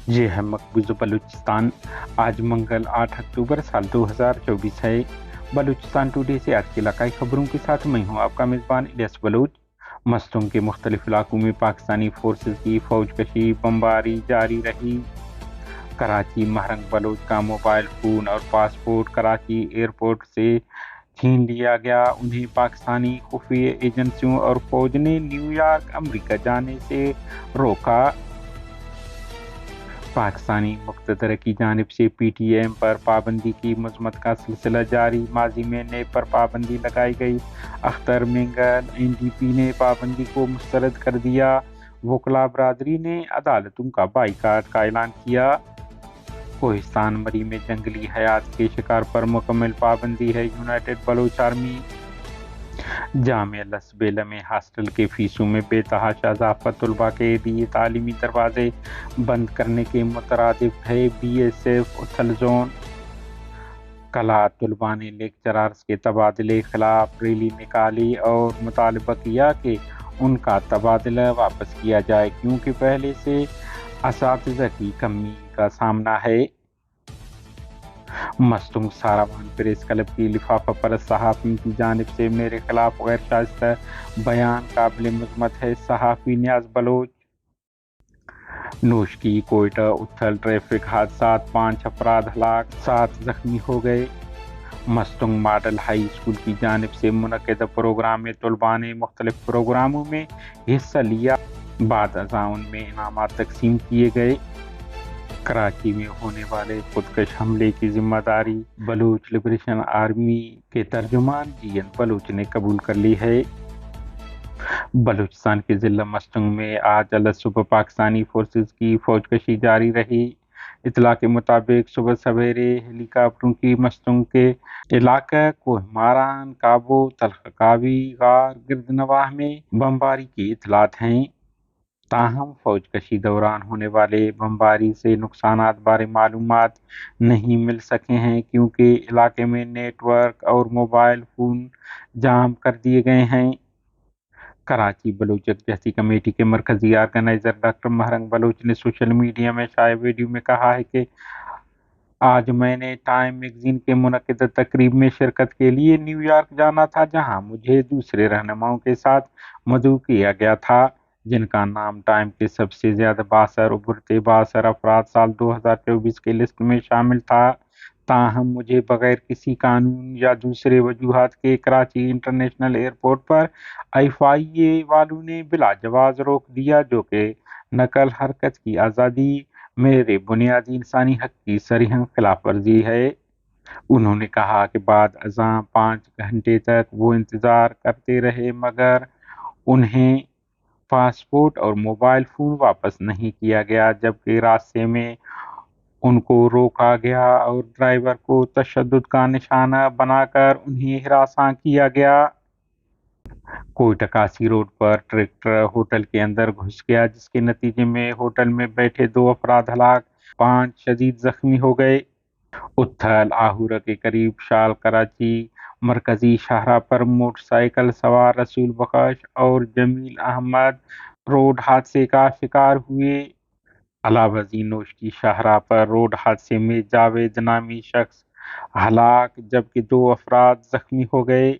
ये है मकबूज़ बलूचिस्तान। आज मंगल 8 अक्टूबर साल 2024 है। बलूचिस्तान टुडे से आज की इलाकाई खबरों के साथ मैं हूँ आपका मेज़बान इलियास बलूच। मस्तूम के मुख्तलिफ इलाकों में पाकिस्तानी फोर्सेस की फौजकशी बमबारी जारी रही। कराची महरंग बलूच का मोबाइल फ़ोन और पासपोर्ट कराची एयरपोर्ट से छीन लिया गया। उन्हें पाकिस्तानी खुफिया एजेंसियों और फौज ने न्यूयॉर्क अमरीका जाने से रोका। पाकिस्तानी मुक़्तदर की जानिब से PTM पर पाबंदी की मज़म्मत का सिलसिला जारी। माजी में नेब पर पाबंदी लगाई गई। अख्तर मिंगल NDP ने पाबंदी को मुस्तरद कर दिया। वकला बरादरी ने अदालतों का बाइकाट का ऐलान किया। कोहिस्तान मरी में जंगली हयात के शिकार पर मुकम्मल पाबंदी है। यूनाइटेड बलोच आर्मी जामिया लसबेला में हॉस्टल के फीसों में बेतहाशा इजाफा तलबा के लिए तालीमी दरवाजे बंद करने के मुतरादिफ है। BSF उथल जोन। कला तलबा ने लेक्चरर्स के तबादले खिलाफ रैली निकाली और मुतालबा किया कि उनका तबादला वापस किया जाए क्योंकि पहले से असातिज़ा की कमी का सामना है। मस्तूम सारावान प्रेस क्लब की लिफाफा परस्त सहाफ़ी की जानिब से मेरे खिलाफ गैर शाइस्ता बयान काबिल मज़म्मत है। सहाफ़ी नियाज़ बलोच। नोशकी कोयटा उथल ट्रैफिक हादसा 5 अफराद हलाक 7 जख्मी हो गए। मस्तूम मॉडल हाई स्कूल की जानिब से मुनक़िद प्रोग्राम में तलबा ने मुख्तलिफ प्रोग्रामों में हिस्सा लिया। बाद अज़ां उनमें इनामात तकसीम किए गए। कराची में होने वाले खुदकश हमले की जिम्मेदारी बलूच लिबरेशन आर्मी के तर्जुमान GN बलूच ने कबूल कर ली है। बलूचिस्तान के ज़िला मस्तूम में आज अलग सुबह पाकिस्तानी फोर्सेस की फौजकशी जारी रही। इतला के मुताबिक सुबह सवेरे हेलीकॉप्टरों की मस्तूम के इलाका कोहमारान काबो तलखकावी गार गिरदनवाह में बमबारी की इतलात हैं। ताहम फौजकशी दौरान होने वाले बमबारी से नुकसानात बारे मालूमात नहीं मिल सके हैं क्योंकि इलाके में नेटवर्क और मोबाइल फ़ोन जाम कर दिए गए हैं। कराची बलूच यकजहती कमेटी के मरकजी ऑर्गेनाइजर डॉक्टर महरंग बलूच ने सोशल मीडिया में शाये वीडियो में कहा है कि आज मैंने टाइम मैगजीन के मुनक़िद तकरीब में शिरकत के लिए न्यूयॉर्क जाना था जहां मुझे दूसरे रहनुमाओं के साथ मदऊ किया गया था जिनका नाम टाइम के सबसे ज्यादा बासर उभरते बासर अफराद साल 2024 की लिस्ट में शामिल था। ताहम मुझे बगैर किसी कानून या दूसरे वजूहात के कराची इंटरनेशनल एयरपोर्ट पर FIA वालों ने बिला जवाज रोक दिया जो कि नकल हरकत की आज़ादी मेरे बुनियादी इंसानी हक की सरीहन खिलाफ वर्जी है। उन्होंने कहा कि बाद अज़ां 5 घंटे तक वो इंतज़ार करते रहे मगर उन्हें पासपोर्ट और मोबाइल फ़ोन वापस नहीं किया गया जबकि रास्ते में उनको रोका गया और ड्राइवर को तशद्दुद का निशाना बनाकर उन्हें हिरासां किया गया। कोयटा कासी रोड पर ट्रैक्टर होटल के अंदर घुस गया जिसके नतीजे में होटल में बैठे 2 अफराद हलाक 5 शदीद जख्मी हो गए। उथल आहुरा के करीब शाल कराची मरकजी शाहरा पर मोटरसाइकिल सवार रसूल बख्श और जमील अहमद रोड हादसे का शिकार हुए। अलावजी नोश की शाहरा पर रोड हादसे में जावेद नामी शख्स हलाक जबकि 2 अफराद जख्मी हो गए।